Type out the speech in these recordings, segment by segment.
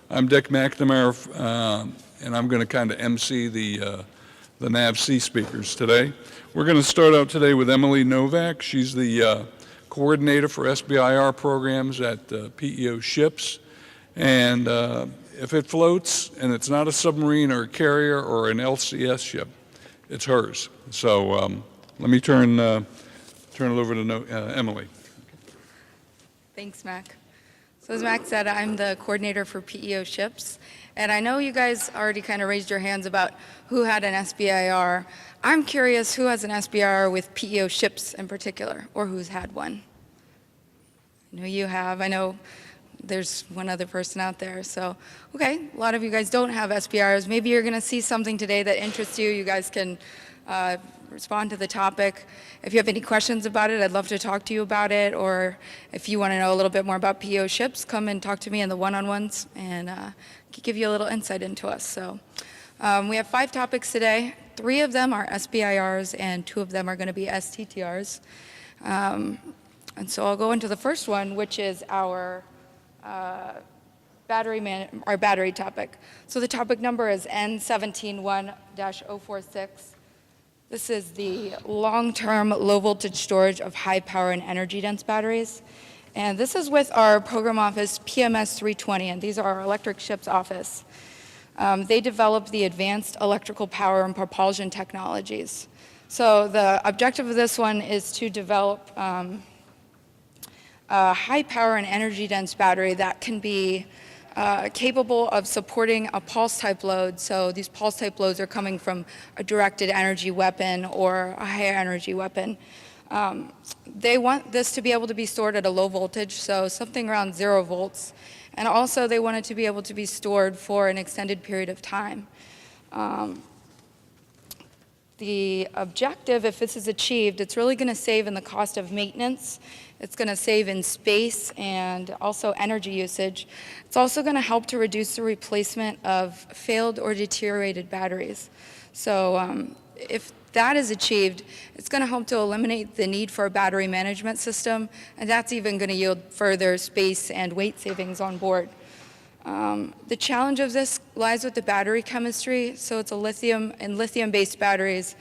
I'm Dick McNamara, and I'm going to kind of MC the NAVSEA speakers today. We're going to start out today with Emily Novak. She's the coordinator for SBIR programs at PEO Ships. And if it floats and it's not a submarine or a carrier or an LCS ship, it's hers. So let me turn it over to Emily. Thanks, Mac. So as Mac said, I'm the coordinator for PEO Ships. And I know you guys already kind of raised your hands about who had an SBIR. I'm curious who has an SBIR with PEO Ships in particular, or who's had one. I know you have. I know there's one other person out there. So, okay, a lot of you guys don't have SBIRs. Maybe you're going to see something today that interests you. You guys can respond to the topic. If you have any questions about it, I'd love to talk to you about it. Or if you want to know a little bit more about PEO Ships, come and talk to me in the one-on-ones and give you a little insight into us. So we have 5 topics today. 3 of them are SBIRs and 2 of them are going to be STTRs. And so I'll go into the first one, which is our battery topic. So the topic number is N171-046. This is the long-term low-voltage storage of high-power and energy-dense batteries. And this is with our program office, PMS 320, and these are our electric ships office. They developed the advanced electrical power and propulsion technologies. So the objective of this one is to develop a high-power and energy-dense battery that can be capable of supporting a pulse-type load. So these pulse-type loads are coming from a directed energy weapon or a higher-energy weapon. They want this to be able to be stored at a low voltage, so something around 0 volts. And also they want it to be able to be stored for an extended period of time. The objective, if this is achieved, it's really going to save in the cost of maintenance. It's going to save in space and also energy usage. It's also going to help to reduce the replacement of failed or deteriorated batteries. So if that is achieved, it's going to help to eliminate the need for a battery management system, and that's even going to yield further space and weight savings on board. The challenge of this lies with the battery chemistry. So it's a lithium-based batteries.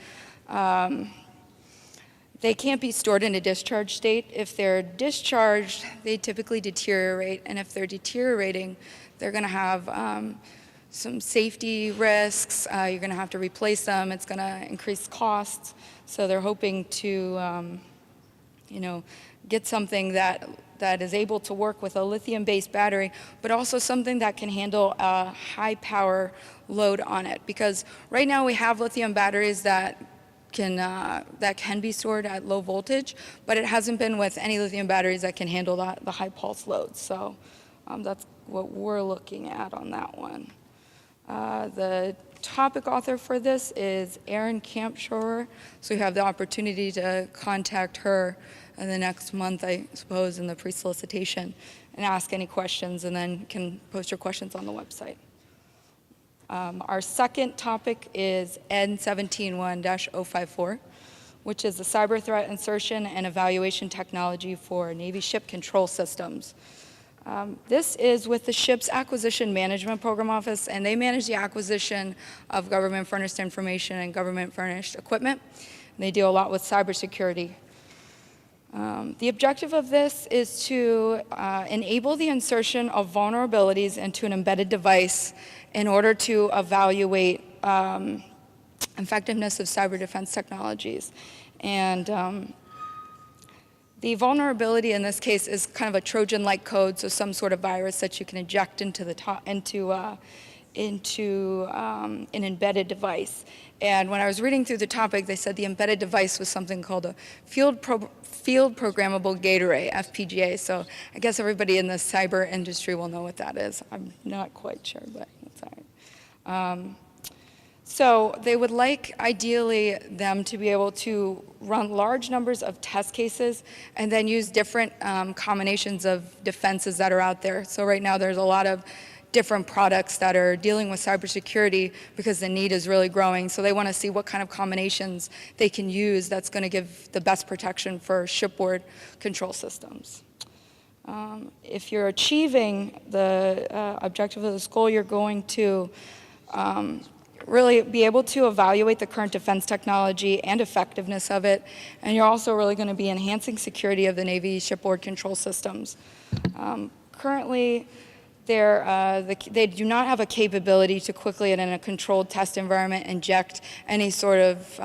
They can't be stored in a discharge state. If they're discharged, they typically deteriorate, and if they're deteriorating, they're going to have some safety risks. You're going to have to replace them. It's going to increase costs. So they're hoping to, get something that is able to work with a lithium-based battery, but also something that can handle a high-power load on it. Because right now we have lithium batteries that can be stored at low voltage, but it hasn't been with any lithium batteries that can handle the high pulse loads. So that's what we're looking at on that one. The topic author for this is Erin Kampschroer, so you have the opportunity to contact her in the next month, I suppose, in the pre-solicitation, and ask any questions, and then you can post your questions on the website. Our second topic is N171-054, which is the cyber threat insertion and evaluation technology for Navy ship control systems. This is with the Ships Acquisition Management Program Office, and they manage the acquisition of government-furnished information and government-furnished equipment. And they deal a lot with cybersecurity. The objective of this is to enable the insertion of vulnerabilities into an embedded device in order to evaluate effectiveness of cyber defense technologies. And the vulnerability in this case is kind of a Trojan-like code, so some sort of virus that you can inject into an embedded device. And when I was reading through the topic, they said the embedded device was something called a field programmable gate array, FPGA. So I guess everybody in the cyber industry will know what that is. I'm not quite sure, but that's all right. So they would like, ideally, them to be able to run large numbers of test cases and then use different combinations of defenses that are out there. So right now there's a lot of different products that are dealing with cybersecurity because the need is really growing. So they want to see what kind of combinations they can use that's going to give the best protection for shipboard control systems. If you're achieving the objective of this goal, you're going to really be able to evaluate the current defense technology and effectiveness of it, and you're also really going to be enhancing security of the Navy shipboard control systems. Currently, they do not have a capability to quickly and in a controlled test environment inject any sort of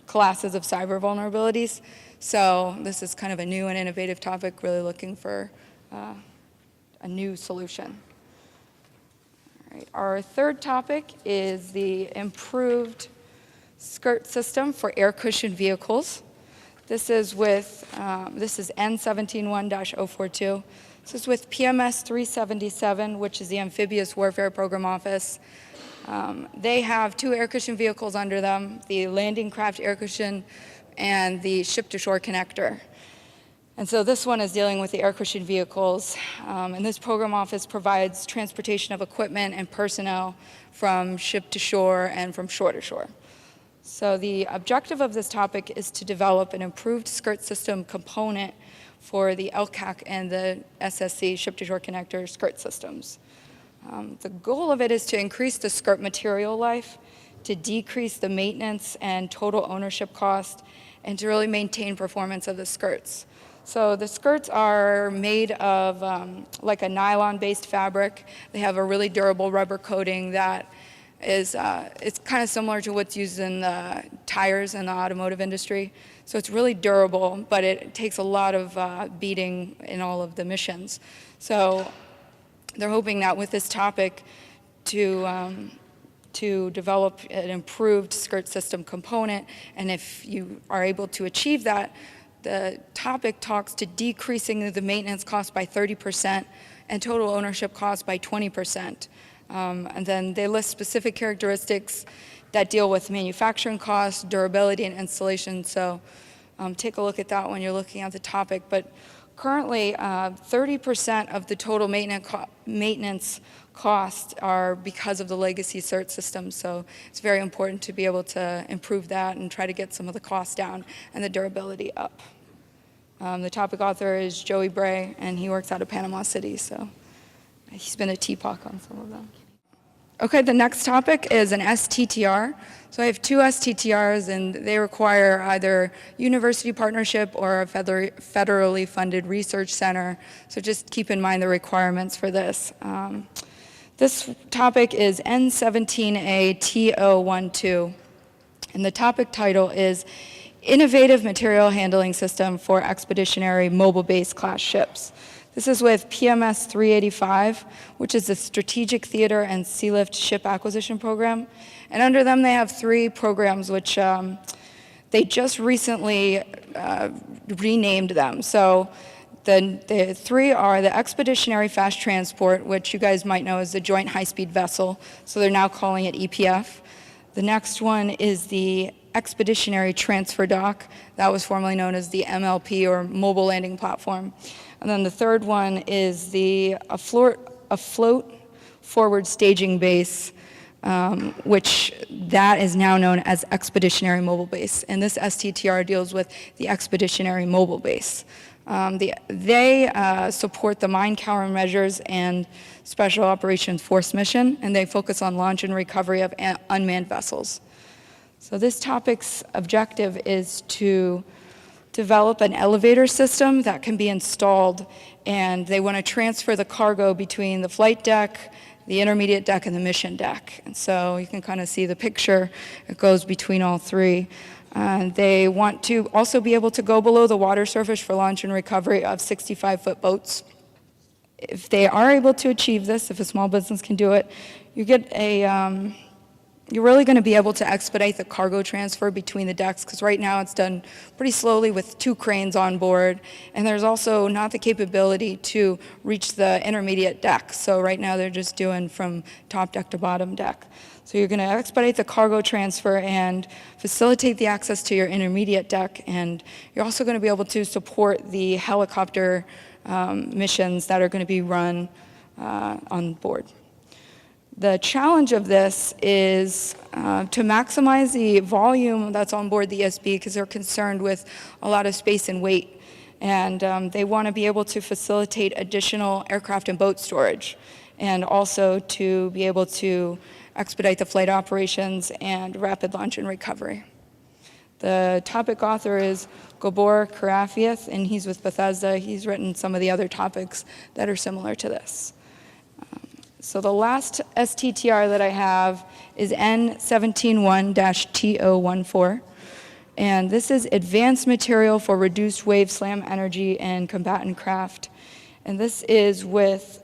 classes of cyber vulnerabilities. So this is kind of a new and innovative topic, really looking for a new solution. All right, our third topic is the improved skirt system for air cushion vehicles. This is N171-042. This is with PMS 377, which is the Amphibious Warfare Program Office. They have 2 air cushion vehicles under them, the landing craft air cushion and the ship-to-shore connector. And so this one is dealing with the air cushion vehicles. And this program office provides transportation of equipment and personnel from ship to shore and from shore to shore. So the objective of this topic is to develop an improved skirt system component for the LCAC and the SSC ship-to-shore connector skirt systems. The goal of it is to increase the skirt material life, to decrease the maintenance and total ownership cost, and to really maintain performance of the skirts. So the skirts are made of like a nylon-based fabric. They have a really durable rubber coating that is it's kind of similar to what's used in the tires in the automotive industry. So it's really durable, but it takes a lot of beating in all of the missions. So they're hoping that with this topic to develop an improved skirt system component, and if you are able to achieve that, the topic talks to decreasing the maintenance cost by 30% and total ownership cost by 20%. And then they list specific characteristics that deal with manufacturing costs, durability, and installation. So take a look at that when you're looking at the topic. But currently, 30% of the total maintenance costs are because of the legacy cert system. So it's very important to be able to improve that and try to get some of the costs down and the durability up. The topic author is Joey Bray, and he works out of Panama City. So he's been a TPOC on some of them. Okay, the next topic is an STTR. So I have 2 STTRs, and they require either university partnership or a federally funded research center. So just keep in mind the requirements for this. This topic is N17A-TO12, and the topic title is Innovative Material Handling System for Expeditionary Mobile Base Class Ships. This is with PMS 385, which is the Strategic Theater and Sealift Ship Acquisition Program. And under them, they have 3 programs, which they just recently renamed them. So the 3 are the Expeditionary Fast Transport, which you guys might know is the Joint High-Speed Vessel. So they're now calling it EPF. The next one is the Expeditionary Transfer Dock. That was formerly known as the MLP, or Mobile Landing Platform. And then the third one is the afloat forward staging base, which that is now known as Expeditionary Mobile Base. And this STTR deals with the Expeditionary Mobile Base. They support the mine countermeasures and Special Operations Force mission, and they focus on launch and recovery of unmanned vessels. So this topic's objective is to develop an elevator system that can be installed, and they want to transfer the cargo between the flight deck, the intermediate deck, and the mission deck. And so you can kind of see the picture. It goes between all 3. They want to also be able to go below the water surface for launch and recovery of 65-foot boats. If they are able to achieve this, if a small business can do it, you get you're really going to be able to expedite the cargo transfer between the decks, because right now it's done pretty slowly with 2 cranes on board, and there's also not the capability to reach the intermediate deck. So right now they're just doing from top deck to bottom deck. So you're going to expedite the cargo transfer and facilitate the access to your intermediate deck, and you're also going to be able to support the helicopter missions that are going to be run on board. The challenge of this is to maximize the volume that's on board the ESB, because they're concerned with a lot of space and weight. And they want to be able to facilitate additional aircraft and boat storage, and also to be able to expedite the flight operations and rapid launch and recovery. The topic author is Gabor Karafiath, and he's with Bethesda. He's written some of the other topics that are similar to this. So the last STTR that I have is N171-TO14. And this is Advanced Material for Reduced Wave Slam Energy in Combatant Craft. And this is with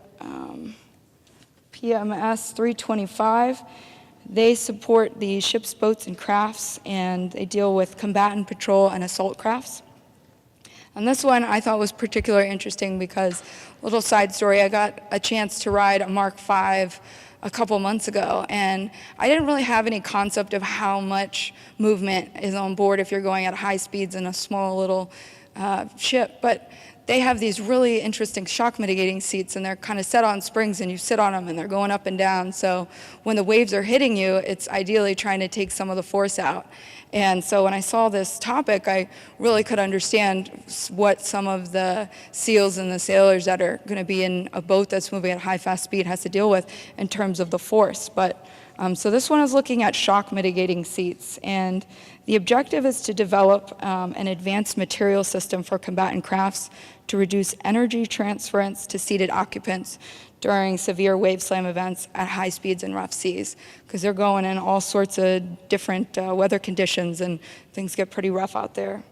PMS 325. They support the ships, boats, and crafts, and they deal with combatant, patrol, and assault crafts. And this one I thought was particularly interesting because, little side story, I got a chance to ride a Mark V a couple months ago, and I didn't really have any concept of how much movement is on board if you're going at high speeds in a small little ship. But they have these really interesting shock mitigating seats, and they're kind of set on springs, and you sit on them and they're going up and down. So when the waves are hitting you, it's ideally trying to take some of the force out. And so when I saw this topic, I really could understand what some of the SEALs and the sailors that are going to be in a boat that's moving at high, fast speed has to deal with in terms of the force. But so this one is looking at shock mitigating seats. And the objective is to develop an advanced material system for combatant crafts to reduce energy transference to seated occupants during severe wave slam events at high speeds and rough seas, because they're going in all sorts of different weather conditions and things get pretty rough out there.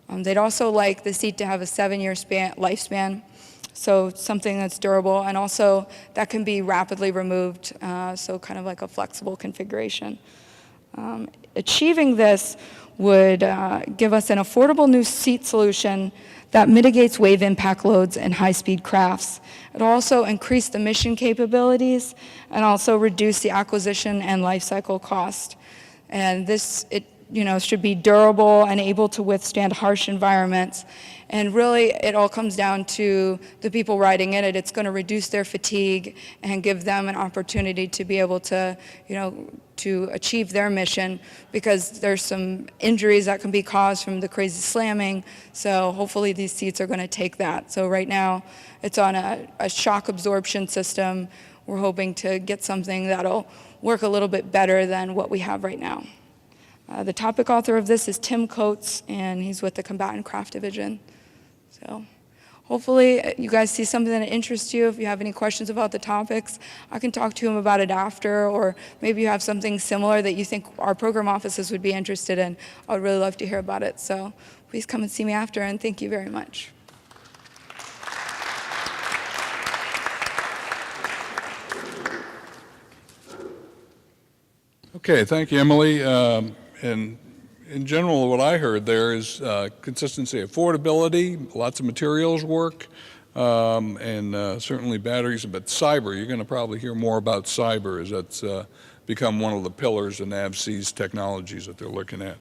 They'd also like the seat to have a 7-year lifespan, so something that's durable, and also that can be rapidly removed, so kind of like a flexible configuration. Achieving this would give us an affordable new seat solution that mitigates wave impact loads in high-speed crafts. It also increase the mission capabilities and also reduce the acquisition and life cycle cost. And this, should be durable and able to withstand harsh environments. And really, it all comes down to the people riding in it. It's going to reduce their fatigue and give them an opportunity to be able to, to achieve their mission, because there's some injuries that can be caused from the crazy slamming. So hopefully these seats are going to take that. So right now, it's on a shock absorption system. We're hoping to get something that'll work a little bit better than what we have right now. The topic author of this is Tim Coates, and he's with the Combatant Craft Division. So hopefully you guys see something that interests you. If you have any questions about the topics, I can talk to him about it after, or maybe you have something similar that you think our program offices would be interested in. I would really love to hear about it. So please come and see me after, and thank you very much. Okay, thank you, Emily. And in general, what I heard there is consistency, affordability, lots of materials work, and certainly batteries. But cyber, you're going to probably hear more about cyber, as that's become one of the pillars of NAVSEA's technologies that they're looking at.